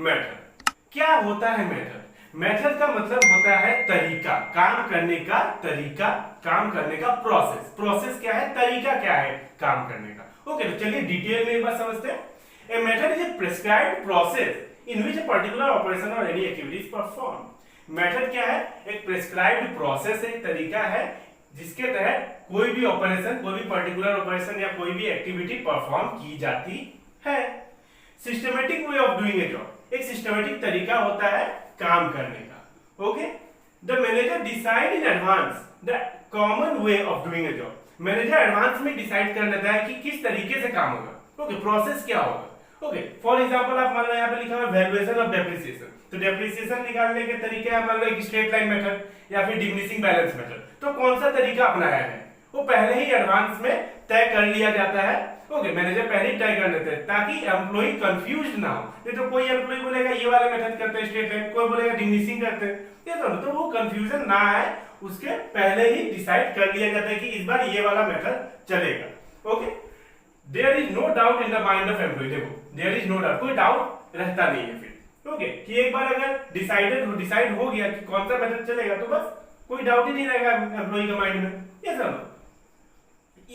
Method. क्या होता है मेथड? मेथड का मतलब होता है तरीका, काम करने का तरीका, काम करने का प्रोसेस। प्रोसेस क्या है? तरीका क्या है काम करने का। ओके, तो चलिए डिटेल में एक बार समझते हैं। A method is a prescribed process in which a particular operation और any activity is perform. Method क्या है? एक प्रिस्क्राइब्ड प्रोसेस, एक तरीका है जिसके तहत कोई भी ऑपरेशन, कोई भी पर्टिकुलर ऑपरेशन या कोई भी एक्टिविटी परफॉर्म की जाती है। Systematic way of doing a job, एक सिस्टमेटिक तरीका होता है काम करने का। Okay, the manager decide in advance the common way of doing a job. Manager advance में डिसाइड कर लेता है कि किस तरीके से काम होगा। ओके, प्रोसेस क्या होगा। ओके, फॉर एग्जांपल आप मान लो यहाँ पे लिखा हुआ वैल्यूएशन ऑफ डेप्रिसिएशन, तो डेप्रिसिएशन निकालने के तरीके हैं मान लो एक स्ट्रेट लाइन मेथड या फिर डिमिनिशिंग बैलेंस मेथड। तो कौन सा तरीका अपनाया है वो पहले ही एडवांस में तय कर लिया जाता है। ओके, मैनेजर पहले ही तय कर लेते हैं ताकि एम्प्लॉय कंफ्यूज ना हो। नहीं तो कोई एम्प्लॉय बोलेगा ये वाला मेथड करते हैं स्ट्रेट लाइन, कोई बोलेगा डिमिनिशिंग करते हैं, ये तो वो कंफ्यूजन ना आए उसके पहले ही डिसाइड कर लिया जाता है कि इस बार ये वाला मेथड चलेगा। Okay, there is no doubt in the mind of employ. देखो, देयर इज नो डाउट, कोई डाउट रहता नहीं है फिर। ओके, कि एक बार अगर डिसाइड हो गया कि कौन सा मेथड चलेगा तो बस कोई डाउट ही नहीं रहेगा एम्प्लॉय के माइंड में। ये समझो,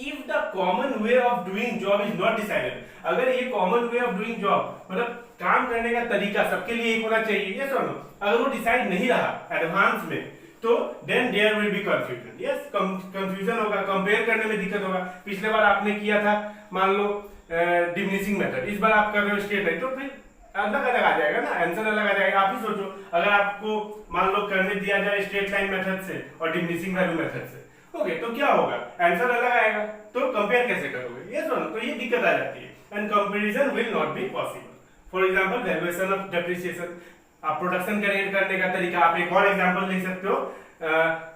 if the common way of doing job is not decided, अगर ये common way of doing job मतलब काम करने का तरीका सबके लिए एक होना चाहिए, ये समझो, अगर वो डिसाइड नहीं रहा एडवांस में तो then there will be confusion. Yes, confusion होगा, कंपेयर करने में दिक्कत होगा। पिछले बार आपने किया था मान लो डिमिनिशिंग मेथड, इस बार आप कर रहे हो स्ट्रेट लाइन, तो फिर अलग अलग आ जाएगा ना, आंसर अलग आ जाएगा। आप ही सोचो, अगर आपको मान लो करने दिया जाए स्ट्रेट लाइन मेथड से और डिमिनिशिंग वैल्यू मेथड से, ओके, तो क्या होगा? आंसर अलग आएगा, तो कंपेयर कैसे करोगे? ये सुनो, तो ये दिक्कत आ जाती है and comparison will not be possible. For example valuation of depreciation, आप प्रोडक्शन क्रिएट करने का तरीका, आप एक और एग्जांपल लिख सकते हो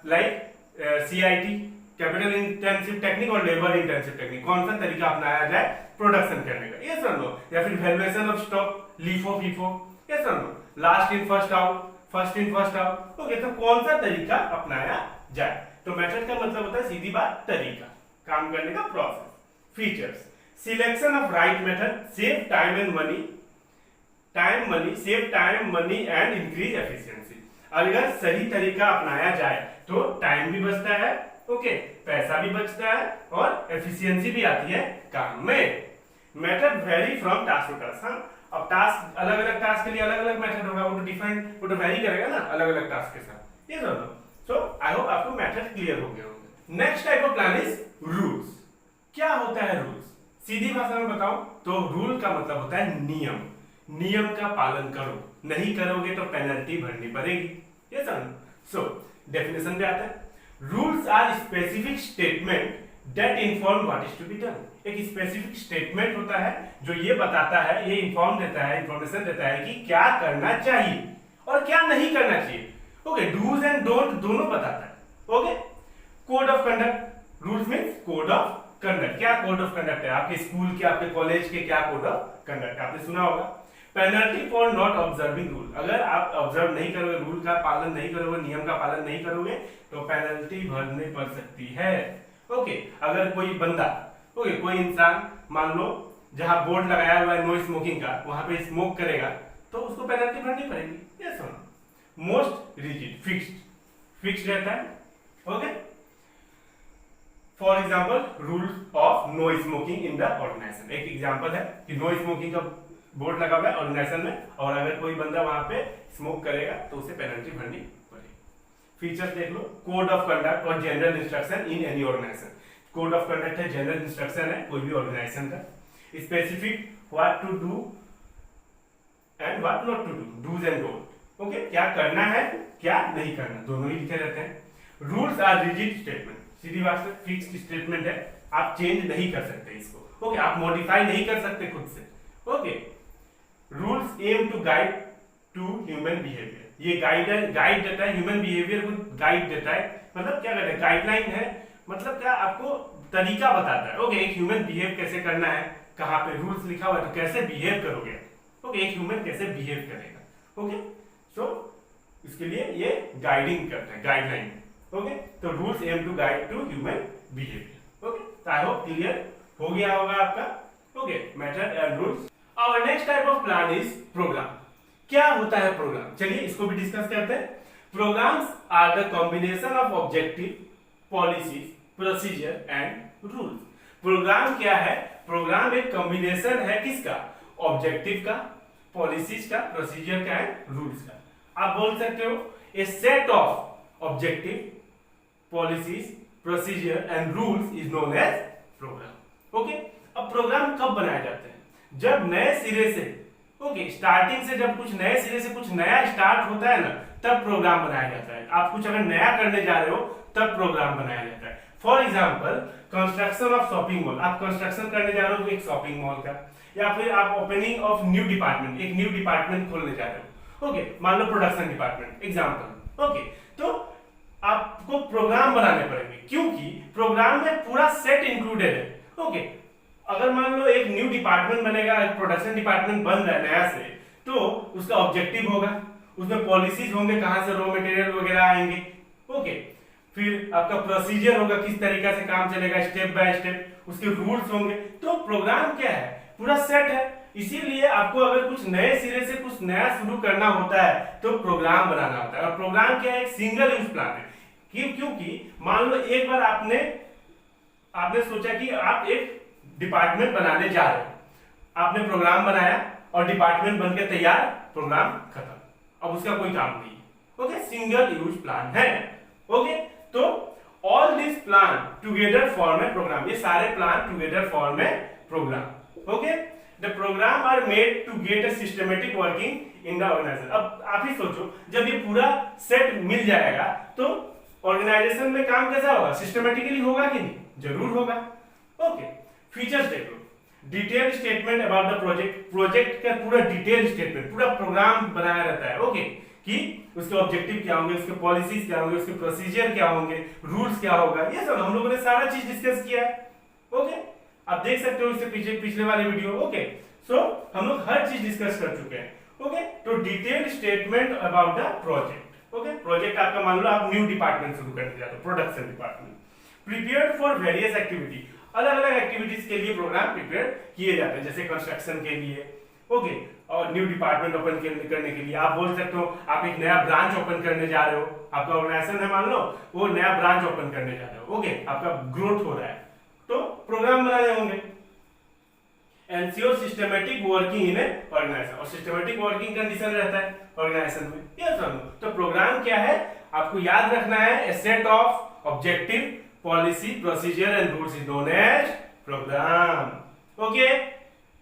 like CIT, capital intensive technique और लेबर इंटेंसिव टेक्निक, कौन सा तरीका अपनाया जाए प्रोडक्शन करने का, ये सुन लो। या फिर valuation of stock, LIFO, FIFO, ये सुन लो। Last in first out, first in first out. Okay, तो कौन सा तरीका अपनाया जाए? तो मेथड का मतलब होता है सीधी बात तरीका, काम करने का process. Features, selection of right method, save time and money, save time money and increase efficiency. अगर सही तरीका अपनाया जाए तो टाइम भी बचता है, ओके, पैसा भी बचता है और एफिशिएंसी भी आती है काम में। Method vary from task to task. अब टास्क अलग अलग टास्क के लिए अलग अलग मेथड होगा, वो तो वेरी करेगा ना अलग अलग टास्क के साथ, ये समझो। सो आई होप आपको मेथड क्लियर हो गया होगा। Next type of plan is rules. क्या होता है रूल्स? सीधी भाषा में बताऊं तो रूल का मतलब होता है नियम। नियम का पालन करो, नहीं करोगे तो पेनल्टी भरनी पड़ेगी, ये समझो। सो डेफिनेशन पे आता है, rules are specific statement that inform what is to be done. एक स्पेसिफिक स्टेटमेंट होता है जो ये बताता है, ये इन्फॉर्म देता है, इंफॉर्मेशन देता है कि क्या करना चाहिए और क्या नहीं करना चाहिए। ओके, डूज एंड डोंट दोनों बताता है। Okay, code of conduct, rules means code of conduct. क्या कोड ऑफ कंडक्ट है? आपके स्कूल के, आपके कॉलेज के क्या कोड ऑफ कंडक्ट आपने सुना होगा। Penalty for not observing rule, अगर आप ऑब्जर्व नहीं करोगे, रूल का पालन नहीं करोगे, नियम का पालन नहीं करोगे तो पेनल्टी भरनी पड़ सकती है। ओके, अगर कोई बंदा, ओके, कोई इंसान मान लो जहां बोर्ड लगाया हुआ है नो स्मोकिंग का, वहां पे स्मोक करेगा तो उसको पेनल्टी भरनी पड़ेगी। ये सुनो, मोस्ट रिजिड, फिक्स्ड रहता है। Okay, for example rule of no smoking in the organisation, एक एग्जाम्पल है कि नो स्मोकिंग का बोर्ड लगा हुआ है ऑर्गेनाइजेशन में और अगर कोई बंदा वहां पे स्मोक करेगा तो उसे पेनल्टी भरनी पड़ेगी। फीचर्स देख लो, कोड ऑफ कंडक्ट और general instruction in any organisation. Code of conduct है, जनरल इंस्ट्रक्शन है कोई भी ऑर्गेनाइजेशन का। Specific what to do and what not to do, do's and don't. Okay, क्या करना है क्या नहीं करना, दोनों ही लिखे रहते हैं। रूल्स आर रिजिड स्टेटमेंट, सीधी बात से फिक्स्ड स्टेटमेंट है, आप चेंज नहीं कर सकते इसको। ओके, आप मॉडिफाई नहीं कर सकते खुद से। Okay, rules aim to guide to human behaviour, ये गाइड देता है, ह्यूमन बिहेवियर को गाइड देता है। मतलब क्या कहते हैं, गाइडलाइन है, मतलब क्या आपको तरीका बताता है। ओके, एक ह्यूमन बिहेव कैसे करना है, कहाँ पे रूल्स लिखा हुआ है तो कैसे बिहेव करोगे। ओके, एक ह्यूमन कैसे बिहेव करेगा। ओके, सो इसके लिए ये गाइडिंग करता है, गाइडलाइन। ओके, तो rules aim to guide to human behaviour. Okay, तो आई होप क्लियर हो गया होगा आपका। Okay, method and rules. Our next type of plan is program। क्या होता है प्रोग्राम, चलिए इसको भी डिस्कस करते हैं। Programs are the combination of objective, policies, procedure and rules. Program क्या है? प्रोग्राम एक कॉम्बिनेशन है किसका? ऑब्जेक्टिव का, पॉलिसीज का, प्रोसीजर का एंड रूल्स का। आप बोल सकते हो a set of objective, policies, procedure and rules is known as program. Okay, अब प्रोग्राम कब बनाए जाते हैं? जब नए सिरे से, ओके, स्टार्टिंग से जब कुछ नए सिरे से कुछ नया स्टार्ट होता है ना, तब प्रोग्राम बनाया जाता है। आप कुछ अगर नया करने जा रहे हो तब प्रोग्राम बनाया जाता है। For example construction of shopping mall, आप कंस्ट्रक्शन करने जा रहे हो एक शॉपिंग मॉल का, या फिर आप ओपनिंग ऑफ न्यू डिपार्टमेंट, एक न्यू डिपार्टमेंट खोलने जा रहे हो, ओके, मान लो प्रोडक्शन डिपार्टमेंट एग्जाम्पल। ओके, तो आपको प्रोग्राम बनाने पड़ेंगे क्योंकि प्रोग्राम में पूरा सेट इंक्लूडेड है। ओके, अगर मान लो एक न्यू डिपार्टमेंट बनेगा, एक प्रोडक्शन डिपार्टमेंट बन रहा है नया से, तो उसका ऑब्जेक्टिव होगा, उसमें पॉलिसीज होंगे, कहां से रॉ मटेरियल वगैरह आएंगे। ओके, फिर आपका प्रोसीजर होगा, किस तरीका से काम चलेगा स्टेप बाय स्टेप, उसके रूल्स होंगे। तो प्रोग्राम क्या है? पूरा सेट है। इसीलिए आपको अगर कुछ नए सिरे से कुछ नया शुरू करना होता है तो प्रोग्राम बनाना होता है। और प्रोग्राम क्या है? एक सिंगल यूज प्लान है। क्योंकि मान लो एक बार आपने सोचा कि आप एक डिपार्टमेंट बनाने जा रहे हो, आपने प्रोग्राम बनाया और डिपार्टमेंट बनके तैयार, प्रोग्राम खत्म, अब उसका कोई काम नहीं है। ओके, सिंगल यूज प्लान है। ओके, तो all this plan together form a program, ये सारे plan together form a program. Okay, the program are made to get a systematic working in the organisation. अब आप ही सोचो, जब ये पूरा सेट मिल जाएगा तो ऑर्गेनाइजेशन में काम कैसा होगा? सिस्टमेटिकली होगा कि नहीं? जरूर होगा। ओके, फीचर्स देखो, detail statement about the project, project का पूरा डिटेल स्टेटमेंट, पूरा प्रोग्राम बनाया रहता है। ओके, कि उसके ऑब्जेक्टिव क्या होंगे, उसके पॉलिसीज क्या होंगे, उसके प्रोसीजर क्या होंगे, रूल्स क्या होगा, ये सब हम लोगों ने सारा चीज डिस्कस किया है। ओके, आप देख सकते हो इससे पिछले वाले वीडियो। ओके, सो हम लोग हर चीज डिस्कस कर चुके हैं। ओके, तो detail statement about the project. Okay, project आपका मान लो आप न्यू डिपार्टमेंट शुरू करने जाते हो, production department. Prepared for various activity, अलग अलग एक्टिविटीज के लिए प्रोग्राम प्रिपेयर किए जाते हैं, जैसे कंस्ट्रक्शन के लिए, ओके, और न्यू डिपार्टमेंट ओपन करने के लिए। आप बोल सकते हो आप एक नया ब्रांच ओपन करने जा रहे हो, आपका ऑर्गेनाइजेशन है मान लो, वो नया ब्रांच ओपन करने जा रहे हो। ओके, आपका ग्रोथ हो रहा है तो प्रोग्राम बनाने होंगे। Ensure systematic working in organisation, और सिस्टमेटिक वर्किंग कंडीशन रहता है ऑर्गेनाइजेशन में, ये सब। तो प्रोग्राम क्या है? आपको याद रखना है, a set of objective, policy, procedure and rules is known as program. Okay,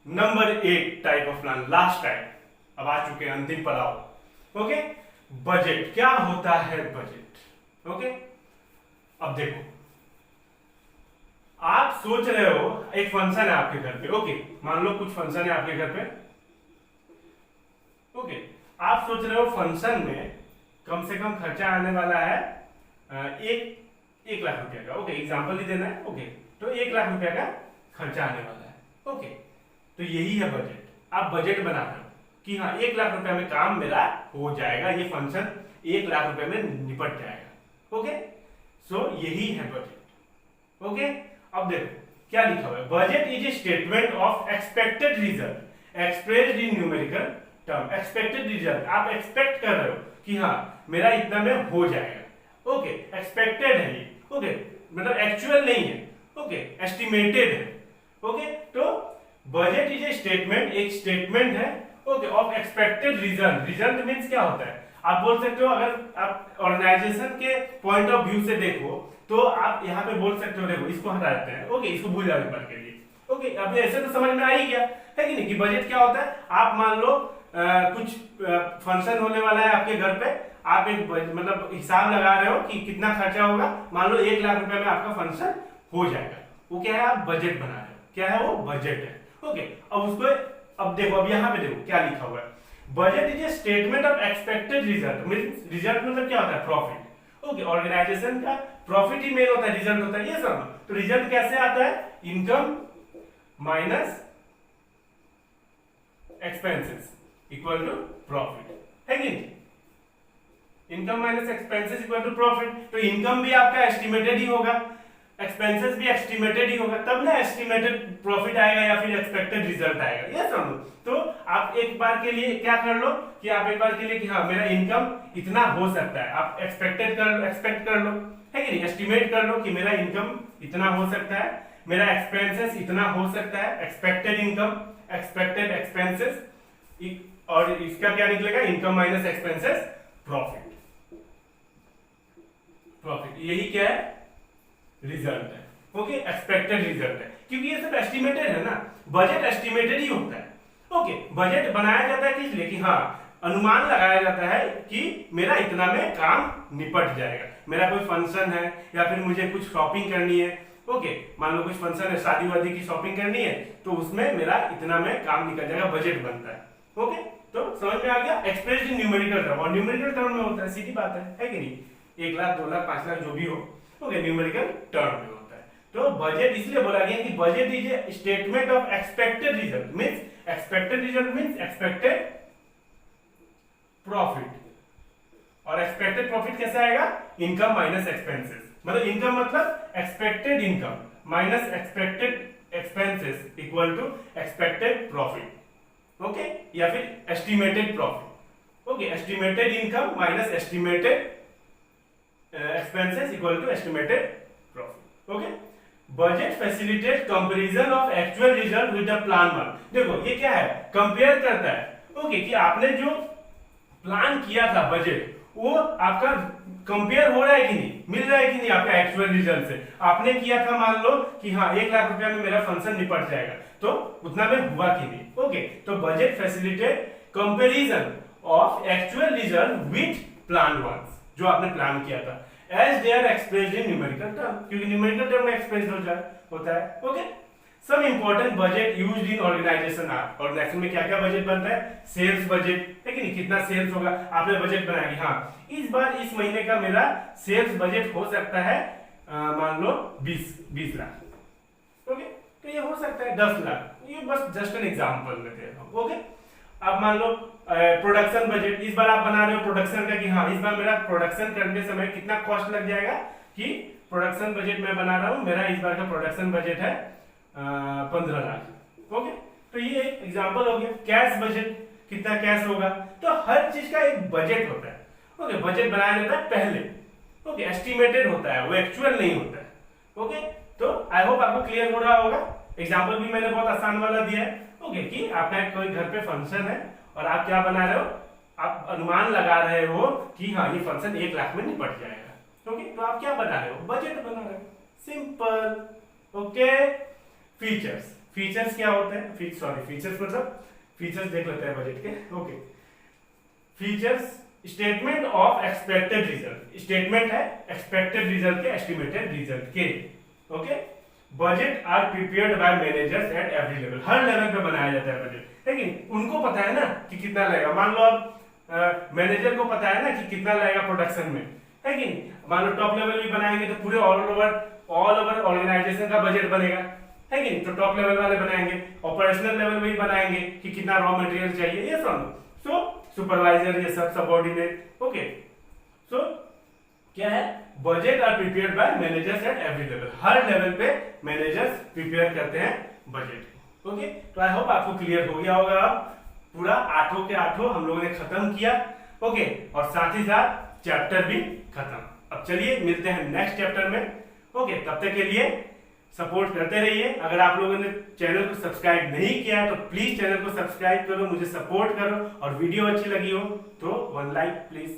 number 8 type of plan, last type, अब आ चुके हैं अंतिम पड़ाव। Okay, budget. क्या होता है बजट? ओके, अब देखो, आप सोच रहे हो एक फंक्शन है आपके घर पे। ओके, मान लो कुछ फंक्शन है आपके घर पे। ओके, आप सोच रहे हो फंक्शन में कम से कम खर्चा आने वाला है एक लाख रुपया का। ओके, एग्जांपल ही देना है। ओके, तो 1 लाख रुपया का खर्चा आने वाला है। ओके, तो यही है बजट। आप बजट बना रहे हो कि हाँ 1 लाख रुपया में काम मेरा हो जाएगा, ये फंक्शन 1 लाख रुपए में निपट जाएगा। ओके, सो यही है बजट। ओके, अब देखो क्या लिखा हुआ है, budget is a statement of expected result expressed in numerical term. Expected result, आप एक्सपेक्ट कर रहे हो कि हाँ मेरा इतना में हो जाएगा। ओके, एक्सपेक्टेड है ये। ओके, मतलब एक्चुअल नहीं है। ओके, एस्टिमेटेड है। ओके, तो बजट इज ए स्टेटमेंट, एक स्टेटमेंट है, okay, of expected result. Result means क्या होता है? आप बोल सकते हो, अगर आप ऑर्गेनाइजेशन के पॉइंट ऑफ व्यू से देखो तो आप यहाँ पे बोल सकते हो, देखो इसको हटा देते हैं। ओके, इसको भूल जाओ पर के लिए। ओके, अब ऐसे तो समझ में आ ही गया है कि नहीं कि बजट क्या होता है। आप मान लो कुछ फंक्शन होने वाला है आपके घर पे, आप एक मतलब हिसाब लगा रहे हो कि कितना खर्चा होगा, मान लो 1 लाख रुपए में आपका फंक्शन हो जाएगा। वो क्या है? आप बजट बना रहे हो। क्या है वो? बजट है। ओके, अब उसको अब देखो, अब यहाँ पे देखो क्या लिखा हुआ है, budget is a statement of expected result. Means result मतलब क्या होता है? प्रॉफिट। ओके, ऑर्गेनाइजेशन का प्रॉफिट ही मेन होता है, रिजल्ट होता है ये सब। तो रिजल्ट कैसे आता है? Income minus expenses equal to profit, है कि नहीं? Income minus expenses equal to profit. तो इनकम भी आपका एस्टिमेटेड ही होगा, एक्सपेंसेस भी एस्टिमेटेड ही होगा, तब ना एस्टिमेटेड प्रॉफिट आएगा या फिर एक्सपेक्टेड रिजल्ट आएगा, ये समझो। तो आप एक बार के लिए क्या कर लो कि आप एक बार के लिए कि हाँ मेरा इनकम इतना हो सकता है, आप एक्सपेक्ट कर लो, है कि नहीं, एस्टिमेट कर लो कि मेरा इनकम इतना हो सकता है, मेरा एक्सपेंसेस इतना हो सकता है, एक्सपेक्टेड इनकम, एक्सपेक्टेड एक्सपेंसेस, और इसका क्या निकलेगा, इनकम माइनस एक्सपेंसेस प्रॉफिट। यही क्या है, रिजल्ट है। ओके, एक्सपेक्टेड रिजल्ट है, क्योंकि ये सब एस्टिमेटेड है ना, बजट एस्टिमेटेड ही होता है। ओके, बजट बनाया जाता है किस लिए, कि हाँ अनुमान लगाया जाता है कि मेरा इतना में काम निपट जाएगा, मेरा कोई फंक्शन है या फिर मुझे कुछ शॉपिंग करनी है, ओके मान लो कुछ फंक्शन है, शादी वादी की शॉपिंग करनी है, तो उसमें मेरा इतना में काम निकल जाएगा, बजट बनता है। ओके, तो समझ में आ गया, एक्सप्रेस्ड इन न्यूमेरिकल टर्म, और न्यूमेरिकल टर्म में होता है, सीधी बात है कि नहीं, 1 लाख 2 लाख 5 लाख जो भी हो, ओके न्यूमेरिकल टर्म में होता है। तो बजट इसलिए बोला गया कि budget is a statement of expected result, means expected result means expected profit, और एक्सपेक्टेड प्रॉफिट कैसे आएगा, इनकम माइनस एक्सपेंसेस, मतलब इनकम मतलब expected income minus expected expenses equal to expected profit, okay, या फिर estimated profit. Okay, estimated income minus estimated expenses equal to estimated profit। Okay, budget facilitate comparison of actual result with the plan one. देखो ये क्या है, compare करता है, okay, कि आपने जो प्लान किया था बजट, वो आपका कंपेयर हो रहा है कि नहीं, मिल रहा है कि नहीं आपका एक्चुअल रिजल्ट से। आपने किया था मान लो कि हाँ 1 लाख रुपया में मेरा फंक्शन निपट जाएगा, तो उतना में हुआ कि नहीं। ओके, तो budget facilitate comparison of actual result with plan one, जो आपने प्लान किया था, as they are expressed in numerical term, क्योंकि न्यूमेरिकल टर्म में एक्सप्रेस्ड होता है। Okay, some important budget used in organisation are, organisation में क्या क्या बजट बनता है, सेल्स बजट है कि नहीं, कितना सेल्स होगा, आपने बजट बनाया कि हाँ इस बार इस महीने का मेरा सेल्स बजट हो सकता है मान लो 20 लाख। ओके, तो ये हो सकता है 10 लाख, ये बस जस्ट एन एग्जांपल में दे रहा हूं। ओके, अब मान लो प्रोडक्शन बजट, इस बार आप बना रहे हो प्रोडक्शन का कि हाँ इस बार मेरा प्रोडक्शन करने समय कितना कॉस्ट लग जाएगा, कि प्रोडक्शन बजट मैं बना रहा हूं, मेरा इस बार का प्रोडक्शन बजट है 15 लाख। ओके, तो ये एक एग्जांपल हो गया। कैश बजट, कितना कैश होगा, तो हर चीज का एक बजट होता है। ओके, बजट बनाया जाता है पहले, ओके, एस्टिमेटेड होता है, वो एक्चुअल नहीं होता है। ओके, तो आई होप आपको क्लियर हो रहा होगा। एग्जांपल भी मैंने बहुत आसान वाला दिया है। ओके, कि आपका कोई घर पे फंक्शन है और आप क्या बना रहे हो, आप अनुमान लगा रहे हो कि हाँ ये फंक्शन 1 लाख में निपट जाएगा। ओके, तो आप क्या बना रहे हो, बजट बना रहे हो, सिंपल। ओके, फीचर्स, फीचर्स क्या होते हैं, फीचर्स मतलब फीचर्स देख लेते हैं बजट के। Okay, features statement of expected result, statement है एक्सपेक्टेड रिजल्ट के, एस्टिमेटेड रिजल्ट के। Okay, budget are prepared by managers at every level, हर लेवल पे बनाया जाता है बजट, लेकिन उनको पता है ना कि कितना लगेगा। मान लो अब मैनेजर को पता है ना कि कितना लगेगा प्रोडक्शन में, है कि नहीं। मान लो टॉप लेवल भी बनाएंगे तो पूरे ऑल ओवर ऑर्गेनाइजेशन का बजट बनेगा, है कि नहीं, तो टॉप लेवल वाले बनाएंगे, ऑपरेशनल लेवल में भी बनाएंगे कि कितना रॉ मटेरियल चाहिए, ये सब। सो सुपरवाइजर, ये सब सबऑर्डिनेट। ओके, सो क्या है, budget are prepared by managers at every level, हर लेवल पे मैनेजर्स प्रिपेयर करते हैं बजट। ओके, तो आई होप आपको क्लियर हो गया होगा। अब पूरा 8 के 8 हम लोगों ने खत्म किया। ओके, और साथ ही साथ चैप्टर भी खत्म। अब चलिए मिलते हैं नेक्स्ट चैप्टर में। ओके, तब तक के लिए सपोर्ट करते रहिए। अगर आप लोगों ने चैनल को सब्सक्राइब नहीं किया तो प्लीज चैनल को सब्सक्राइब करो, मुझे सपोर्ट करो, और वीडियो अच्छी लगी हो तो 1 लाइक प्लीज